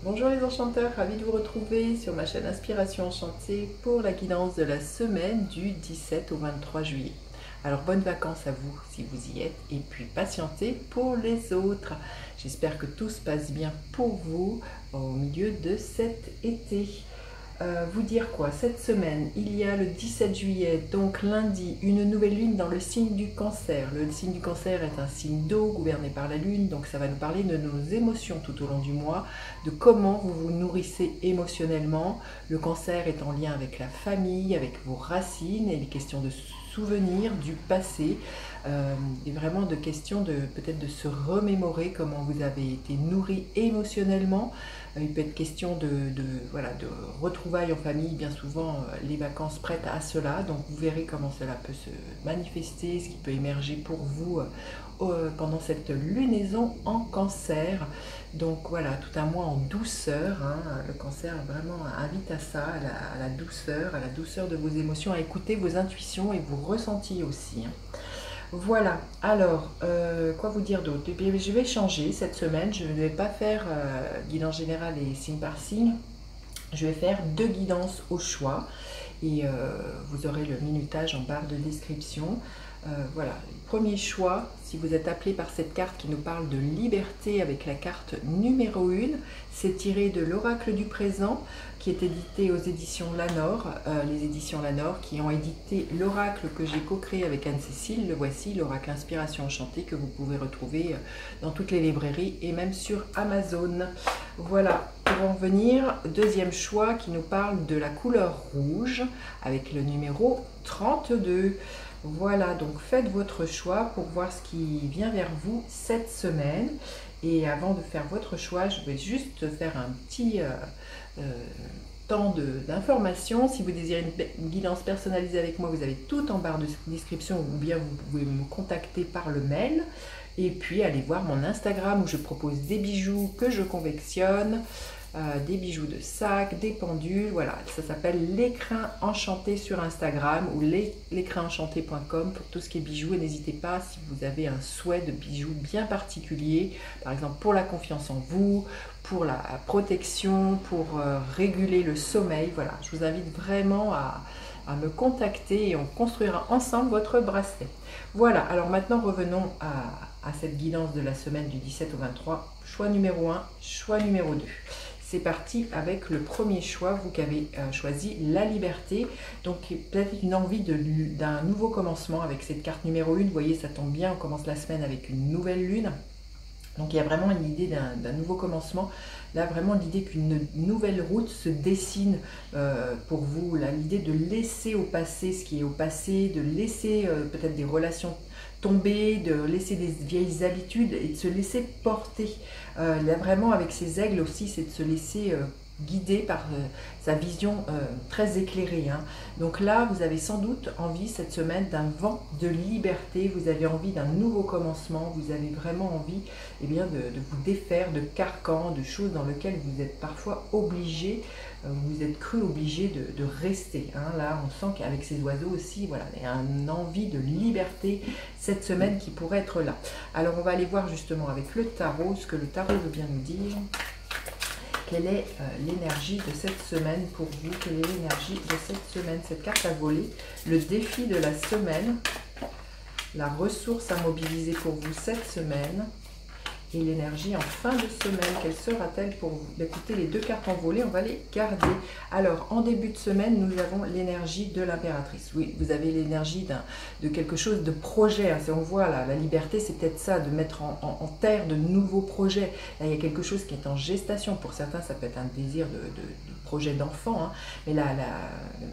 Bonjour les enchanteurs, ravi de vous retrouver sur ma chaîne Inspiration Enchantée pour la guidance de la semaine du 17 au 23 juillet. Alors bonnes vacances à vous si vous y êtes et puis patientez pour les autres. J'espère que tout se passe bien pour vous au milieu de cet été. Vous dire quoi? Cette semaine, il y a le 17 juillet, donc lundi, une nouvelle lune dans le signe du Cancer. Le signe du Cancer est un signe d'eau gouverné par la lune, donc ça va nous parler de nos émotions tout au long du mois, de comment vous vous nourrissez émotionnellement. Le Cancer est en lien avec la famille, avec vos racines et les questions de souvenirs du passé, et vraiment de questions de peut-être de se remémorer comment vous avez été nourri émotionnellement. Il peut être question voilà, de retrouvailles en famille, bien souvent les vacances prêtent à cela, donc vous verrez comment cela peut se manifester, ce qui peut émerger pour vous pendant cette lunaison en Cancer. Donc voilà, tout un mois en douceur, hein. Le Cancer vraiment invite à ça, à la douceur de vos émotions, à écouter vos intuitions et vos ressentis aussi, hein. Voilà, alors, quoi vous dire d'autre? Eh bien, je vais changer cette semaine, je ne vais pas faire guidance générale et signe par signe, je vais faire deux guidances au choix et vous aurez le minutage en barre de description. Voilà, premier choix, si vous êtes appelé par cette carte qui nous parle de liberté avec la carte numéro 1, c'est tiré de l'Oracle du présent qui est édité aux éditions Lanor, les éditions Lanor qui ont édité l'oracle que j'ai co-créé avec Anne-Cécile. Le voici, l'oracle Inspiration Enchantée que vous pouvez retrouver dans toutes les librairies et même sur Amazon. Voilà, pour en venir, deuxième choix qui nous parle de la couleur rouge avec le numéro 32. Voilà, donc faites votre choix pour voir ce qui vient vers vous cette semaine. Et avant de faire votre choix, je vais juste faire un petit temps d'information. Si vous désirez une guidance personnalisée avec moi, vous avez tout en barre de description ou bien vous pouvez me contacter par le mail. Et puis allez voir mon Instagram où je propose des bijoux que je convectionne, des bijoux de sac, des pendules, voilà, ça s'appelle l'écrin enchanté sur Instagram ou l'écrinenchanté.com pour tout ce qui est bijoux. Et n'hésitez pas si vous avez un souhait de bijoux bien particulier, par exemple pour la confiance en vous, pour la protection, pour réguler le sommeil, voilà, je vous invite vraiment à me contacter et on construira ensemble votre bracelet. Voilà, alors maintenant revenons à cette guidance de la semaine du 17 au 23, choix numéro 1, choix numéro 2. C'est parti avec le premier choix, vous qui avez choisi la liberté. Donc peut-être une envie d'un nouveau commencement avec cette carte numéro 1. Vous voyez, ça tombe bien, on commence la semaine avec une nouvelle lune. Donc il y a vraiment une idée d'un nouveau commencement. Là, vraiment l'idée qu'une nouvelle route se dessine pour vous. L'idée de laisser au passé ce qui est au passé, de laisser peut-être des relations tomber, de laisser des vieilles habitudes et de se laisser porter. Là, vraiment, avec ces aigles aussi, c'est de se laisser guidé par sa vision très éclairée, hein. Donc là, vous avez sans doute envie cette semaine d'un vent de liberté, vous avez envie d'un nouveau commencement, vous avez vraiment envie bien, de vous défaire de carcans, de choses dans lesquelles vous êtes parfois obligé, vous êtes cru obligé de rester, hein. Là, on sent qu'avec ces oiseaux aussi, voilà, il y a une envie de liberté cette semaine qui pourrait être là. Alors, on va aller voir justement avec le tarot ce que le tarot veut bien nous dire. Quelle est l'énergie de cette semaine pour vous? Quelle est l'énergie de cette semaine? Cette carte à voler, le défi de la semaine, la ressource à mobiliser pour vous cette semaine et l'énergie en fin de semaine. Quelle sera-t-elle pour vous? Écoutez, les deux cartes envolées, on va les garder. Alors, en début de semaine, nous avons l'énergie de l'impératrice. Oui, vous avez l'énergie de quelque chose de projet, hein. On voit là, la liberté, c'est peut-être ça, de mettre en terre de nouveaux projets. Là, il y a quelque chose qui est en gestation. Pour certains, ça peut être un désir de projet d'enfant, hein. Mais là,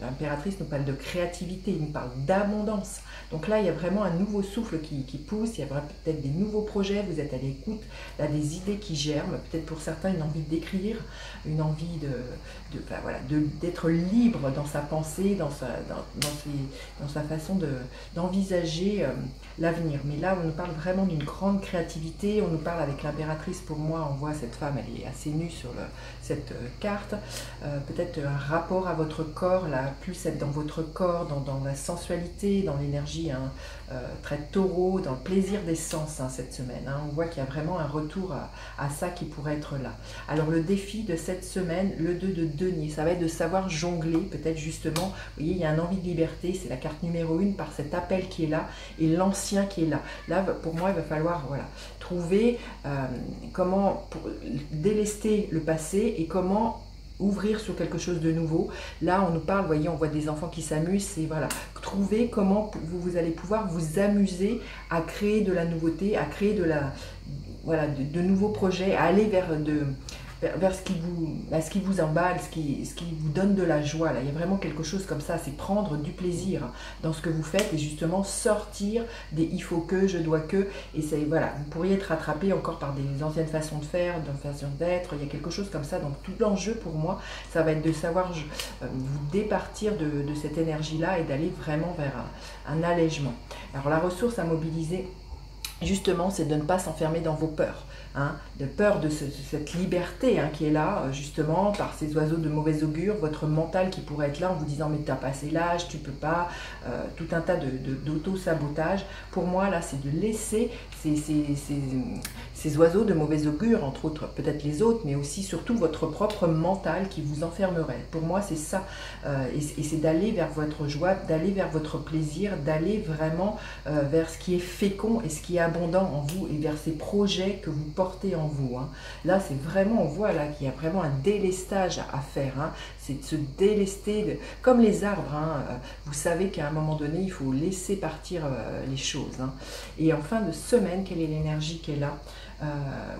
l'impératrice nous parle de créativité, il nous parle d'abondance. Donc là, il y a vraiment un nouveau souffle qui pousse, il y a peut-être des nouveaux projets, vous êtes à l'écoute, là, des idées qui germent, peut-être pour certains une envie d'écrire, une envie d'être libre dans sa pensée, dans sa façon d'envisager l'avenir. Mais là, on nous parle vraiment d'une grande créativité, on nous parle avec l'impératrice, pour moi, on voit cette femme, elle est assez nue sur cette carte, peut-être un rapport à votre corps, là, plus être dans votre corps, dans la sensualité, dans l'énergie, hein, très taureau, dans le plaisir des sens, hein, cette semaine, hein. On voit qu'il y a vraiment vraiment un retour à ça qui pourrait être là. Alors le défi de cette semaine, le 2 de denier, ça va être de savoir jongler, peut-être justement, vous voyez, il y a un envie de liberté, c'est la carte numéro 1 par cet appel qui est là, et l'ancien qui est là. Là, pour moi, il va falloir trouver comment délester le passé et comment ouvrir sur quelque chose de nouveau. Là, on nous parle, vous voyez, on voit des enfants qui s'amusent, c'est voilà, trouver comment vous allez pouvoir vous amuser à créer de la nouveauté, à créer de nouveaux projets, à aller vers ce qui vous emballe, ce qui vous donne de la joie. Là. Il y a vraiment quelque chose comme ça, c'est prendre du plaisir dans ce que vous faites et justement sortir des il faut que, je dois que. Et voilà, vous pourriez être rattrapé encore par des anciennes façons de faire, de façons d'être. Il y a quelque chose comme ça. Donc tout l'enjeu pour moi, ça va être de savoir vous départir de cette énergie-là et d'aller vraiment vers un allègement. Alors la ressource à mobiliser, justement, c'est de ne pas s'enfermer dans vos peurs. De peur de cette liberté qui est là, justement, par ces oiseaux de mauvais augure, votre mental qui pourrait être là en vous disant « mais tu n'as pas assez l'âge, tu peux pas », tout un tas d'auto-sabotage. Pour moi, là, c'est de laisser ces oiseaux de mauvais augure, entre autres, peut-être les autres, mais aussi, surtout, votre propre mental qui vous enfermerait. Pour moi, c'est ça. Et c'est d'aller vers votre joie, d'aller vers votre plaisir, d'aller vraiment vers ce qui est fécond et ce qui est abondant en vous et vers ces projets que vous portez en vous. Là, c'est vraiment, on voit là qu'il y a vraiment un délestage à faire. C'est de se délester, comme les arbres. Vous savez qu'à un moment donné, il faut laisser partir les choses. Et en fin de semaine, quelle est l'énergie qui est là?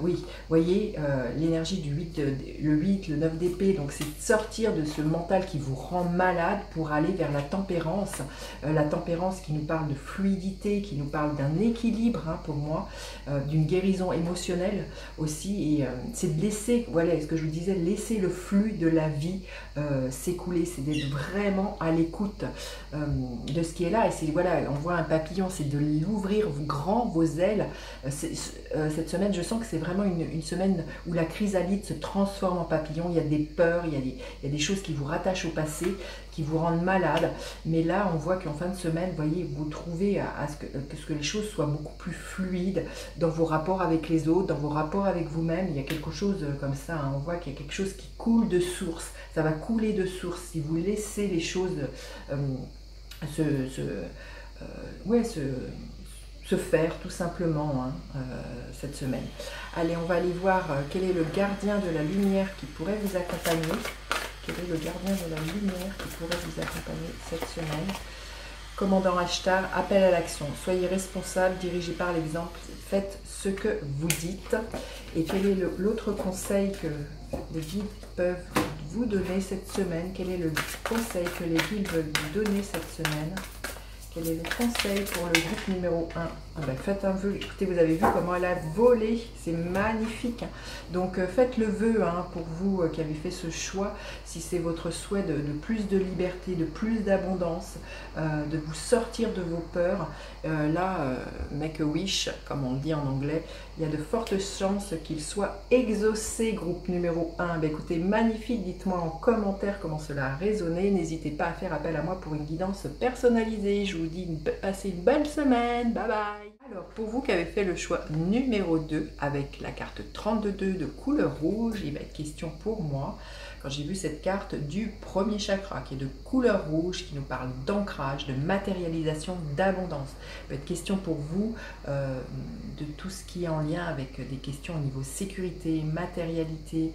Oui, vous voyez, l'énergie du 8, le 8, le 9 d'épée, donc c'est de sortir de ce mental qui vous rend malade pour aller vers la tempérance qui nous parle de fluidité, qui nous parle d'un équilibre pour moi, d'une guérison émotionnelle aussi, et c'est de laisser, voilà ce que je vous disais, laisser le flux de la vie s'écouler, c'est d'être vraiment à l'écoute de ce qui est là, et c'est, voilà, on voit un papillon, c'est de l'ouvrir grand vos ailes. Cette semaine, je sens que c'est vraiment une semaine où la chrysalide se transforme en papillon. Il y a des peurs, il y a des choses qui vous rattachent au passé, qui vous rendent malade. Mais là, on voit qu'en fin de semaine, vous voyez, vous trouvez à ce que les choses soient beaucoup plus fluides dans vos rapports avec les autres, dans vos rapports avec vous-même. Il y a quelque chose comme ça. On voit qu'il y a quelque chose qui coule de source. Ça va couler de source si vous laissez les choses se faire tout simplement cette semaine. Allez, on va aller voir quel est le gardien de la lumière qui pourrait vous accompagner. Quel est le gardien de la lumière qui pourrait vous accompagner cette semaine? Commandant Ashtar, appel à l'action. Soyez responsable, dirigez par l'exemple, faites ce que vous dites. Et quel est l'autre conseil que les guides peuvent vous donner cette semaine? Quel est le conseil que les guides veulent vous donner cette semaine? Quel est le conseil pour le groupe numéro 1? Faites un vœu. Écoutez, vous avez vu comment elle a volé. C'est magnifique. Donc, faites le vœu pour vous qui avez fait ce choix. Si c'est votre souhait de plus de liberté, de plus d'abondance, de vous sortir de vos peurs, make a wish, comme on dit en anglais, il y a de fortes chances qu'il soit exaucé, groupe numéro 1. Écoutez, magnifique. Dites-moi en commentaire comment cela a résonné. N'hésitez pas à faire appel à moi pour une guidance personnalisée. Je vous dis, passez une bonne semaine. Bye bye. Alors, pour vous qui avez fait le choix numéro 2 avec la carte 32 de couleur rouge, il va être question pour moi, quand j'ai vu cette carte, du premier chakra qui est de couleur rouge, qui nous parle d'ancrage, de matérialisation, d'abondance. Il va être question pour vous de tout ce qui est en lien avec des questions au niveau sécurité, matérialité,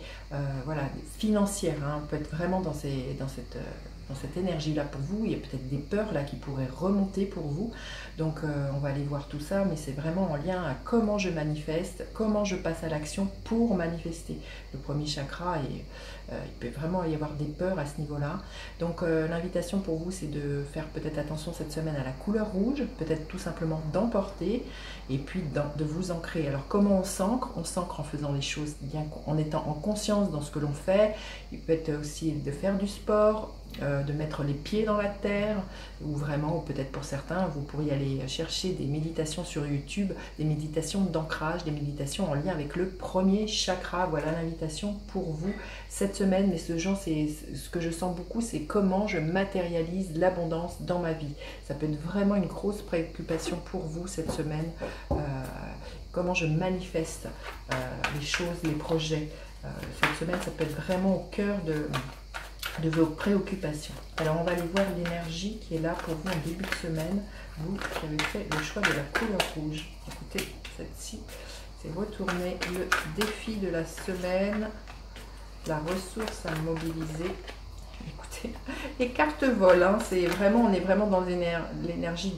voilà, financière. On peut être vraiment dans cette énergie-là pour vous. Il y a peut-être des peurs là qui pourraient remonter pour vous. Donc on va aller voir tout ça, mais c'est vraiment en lien à comment je manifeste, comment je passe à l'action pour manifester. Le premier chakra, et il peut vraiment y avoir des peurs à ce niveau-là. Donc l'invitation pour vous, c'est de faire peut-être attention cette semaine à la couleur rouge, peut-être tout simplement d'emporter, et puis de vous ancrer. Alors comment on s'ancre? On s'ancre en faisant les choses bien, en étant en conscience dans ce que l'on fait. Il peut être aussi de faire du sport, de mettre les pieds dans la terre, ou vraiment, ou peut-être pour certains, vous pourriez aller chercher des méditations sur YouTube, des méditations d'ancrage, des méditations en lien avec le premier chakra. Voilà l'invitation pour vous cette semaine. Mais ce que je sens beaucoup, c'est comment je matérialise l'abondance dans ma vie. Ça peut être vraiment une grosse préoccupation pour vous cette semaine. comment je manifeste les choses, les projets. Cette semaine, ça peut être vraiment au cœur de vos préoccupations. Alors, on va aller voir l'énergie qui est là pour vous en début de semaine. Vous qui avez fait le choix de la couleur rouge. Écoutez, celle-ci, c'est retourner le défi de la semaine, la ressource à mobiliser. Écoutez, les cartes volent, hein, c'est vraiment, on est vraiment dans l'énergie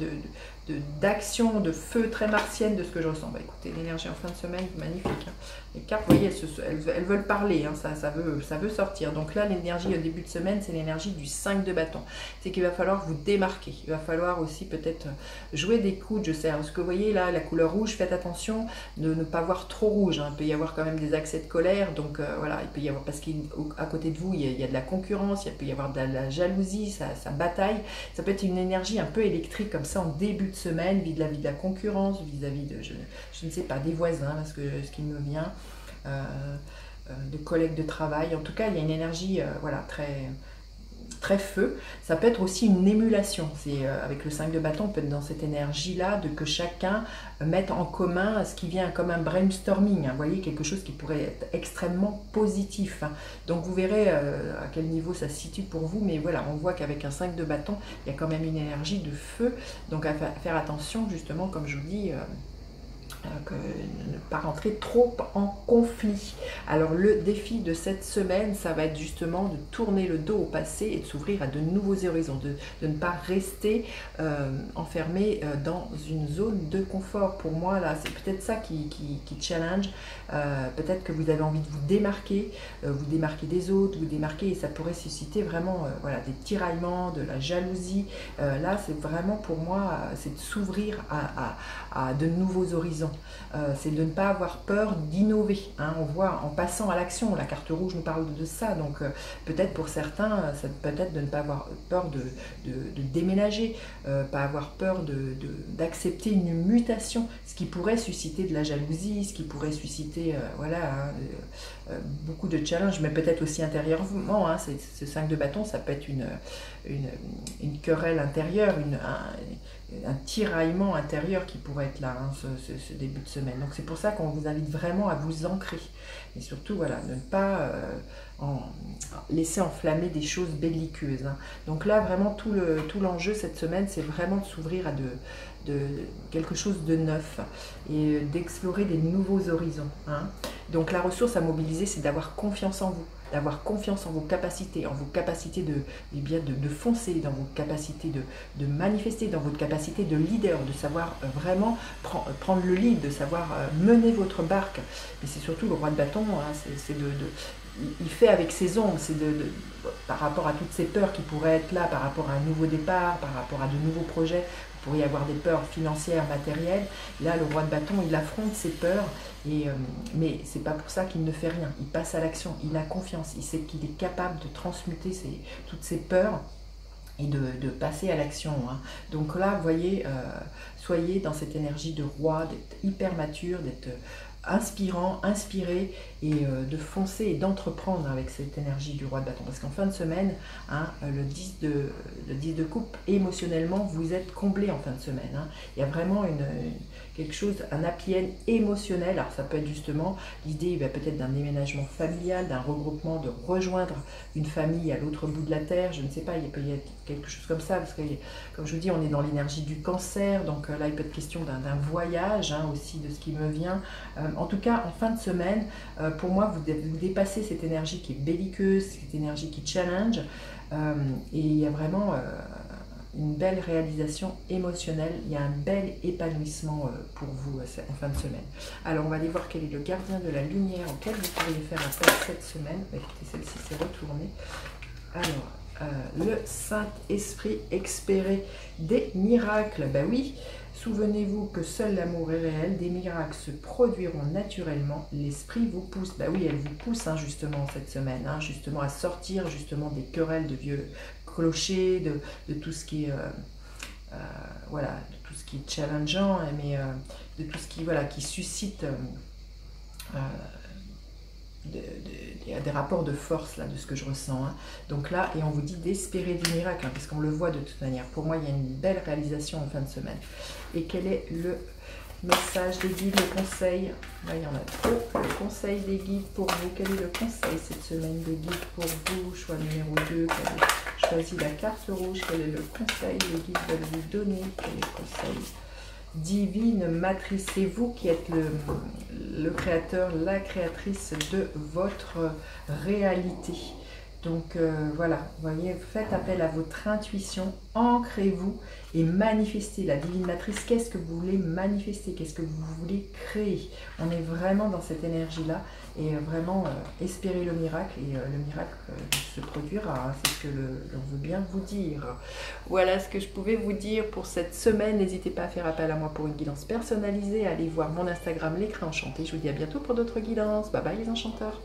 d'action, de feu très martienne de ce que je ressens. Bah, écoutez, l'énergie en fin de semaine, magnifique. Hein. Les cartes, vous voyez, elles veulent parler, hein, ça veut sortir. Donc là, l'énergie au début de semaine, c'est l'énergie du 5 de bâton. C'est qu'il va falloir vous démarquer. Il va falloir aussi peut-être jouer des coudes, je sais. Parce que vous voyez là, la couleur rouge, faites attention de ne pas voir trop rouge. Hein. Il peut y avoir quand même des accès de colère. Donc voilà, il peut y avoir, parce qu'à côté de vous, il y a de la concurrence, il peut y avoir de la jalousie, ça bataille. Ça peut être une énergie un peu électrique comme ça en début de semaine, vis-à-vis de la concurrence, vis-à-vis de, je ne sais pas, des voisins, parce que ce qui me vient, de collègues de travail. En tout cas, il y a une énergie voilà, très feu. Ça peut être aussi une émulation. C'est avec le 5 de bâton, on peut être dans cette énergie-là, de que chacun mette en commun ce qui vient comme un brainstorming. Hein, vous voyez, quelque chose qui pourrait être extrêmement positif. Hein. Donc vous verrez à quel niveau ça se situe pour vous. Mais voilà, on voit qu'avec un 5 de bâton, il y a quand même une énergie de feu. Donc à faire attention, justement, comme je vous dis, que ne pas rentrer trop en conflit. Alors le défi de cette semaine, ça va être justement de tourner le dos au passé et de s'ouvrir à de nouveaux horizons, de ne pas rester enfermé dans une zone de confort. Pour moi, là, c'est peut-être ça qui challenge. Peut-être que vous avez envie de vous démarquer des autres, vous démarquer, et ça pourrait susciter vraiment voilà, des tiraillements, de la jalousie. Là, c'est vraiment pour moi, c'est de s'ouvrir à de nouveaux horizons. C'est de ne pas avoir peur d'innover. Hein. On voit en passant à l'action, la carte rouge nous parle de ça, donc peut-être pour certains, ça peut être de ne pas avoir peur de déménager, pas avoir peur d'accepter une mutation, ce qui pourrait susciter de la jalousie, ce qui pourrait susciter voilà, hein, beaucoup de challenges, mais peut-être aussi intérieurement. Hein. Ce 5 de bâton, ça peut être une querelle intérieure, un tiraillement intérieur qui pourrait être là, hein, ce début de semaine. Donc c'est pour ça qu'on vous invite vraiment à vous ancrer. Et surtout, voilà, ne pas laisser enflammer des choses belliqueuses. Hein. Donc là, vraiment, tout l'enjeu cette semaine, c'est vraiment de s'ouvrir à de quelque chose de neuf et d'explorer des nouveaux horizons. Hein. Donc la ressource à mobiliser, c'est d'avoir confiance en vous, d'avoir confiance en vos capacités, de foncer, dans vos capacités de manifester, dans votre capacité de leader, de savoir vraiment prendre le lead, de savoir mener votre barque. Mais c'est surtout le roi de bâton, hein, il fait avec ses ombres, c'est par rapport à toutes ces peurs qui pourraient être là, par rapport à un nouveau départ, par rapport à de nouveaux projets. Vous pourriez avoir des peurs financières, matérielles. Là, le roi de bâton, il affronte ses peurs, mais c'est pas pour ça qu'il ne fait rien. Il passe à l'action, il a confiance, il sait qu'il est capable de transmuter toutes ces peurs et de passer à l'action. Hein. Donc là, vous voyez, soyez dans cette énergie de roi, d'être hyper mature, d'être inspirant, inspiré, et de foncer et d'entreprendre avec cette énergie du roi de bâton. Parce qu'en fin de semaine, hein, le 10 de coupe, émotionnellement, vous êtes comblé en fin de semaine. Hein. Il y a vraiment quelque chose, un happy end émotionnel. Alors ça peut être justement l'idée peut-être d'un déménagement familial, d'un regroupement, de rejoindre une famille à l'autre bout de la terre, je ne sais pas, il peut y avoir quelque chose comme ça, parce que comme je vous dis, on est dans l'énergie du cancer, donc là il peut être question d'un voyage, hein, aussi, de ce qui me vient. En tout cas, en fin de semaine, pour moi, vous dépassez cette énergie qui est belliqueuse, cette énergie qui challenge, et il y a vraiment une belle réalisation émotionnelle, il y a un bel épanouissement pour vous en fin de semaine. Alors, on va aller voir quel est le gardien de la lumière auquel vous pourriez faire appel cette semaine. Écoutez, celle-ci s'est retournée. Alors, le Saint-Esprit expérait des miracles. Ben oui, souvenez-vous que seul l'amour est réel, des miracles se produiront naturellement, l'Esprit vous pousse. Ben oui, elle vous pousse, hein, justement cette semaine, hein, justement à sortir justement des querelles de vieux clochers, de tout ce qui est voilà, de tout ce qui est challengeant, mais de tout ce qui, voilà, qui suscite des rapports de force là, de ce que je ressens. Hein. Donc là, et on vous dit d'espérer des miracles, hein, parce qu'on le voit de toute manière. Pour moi, il y a une belle réalisation en fin de semaine. Et quel est le Message des guides, le conseil. Là, il y en a trop. Le conseil des guides pour vous. Quel est le conseil cette semaine des guides pour vous? Choix numéro 2. Choisis la carte rouge. Quel est le conseil les guides veulent vous donner? Quel est le conseil? Divine matrice, c'est vous qui êtes le créateur, la créatrice de votre réalité. Donc voilà, vous voyez, faites appel à votre intuition, ancrez-vous et manifestez la divine matrice. Qu'est-ce que vous voulez manifester? Qu'est-ce que vous voulez créer? On est vraiment dans cette énergie-là et vraiment espérez le miracle et le miracle se produira. C'est ce que l'on veut bien vous dire. Voilà ce que je pouvais vous dire pour cette semaine. N'hésitez pas à faire appel à moi pour une guidance personnalisée. Allez voir mon Instagram, l'écran enchanté. Je vous dis à bientôt pour d'autres guidances. Bye bye les enchanteurs.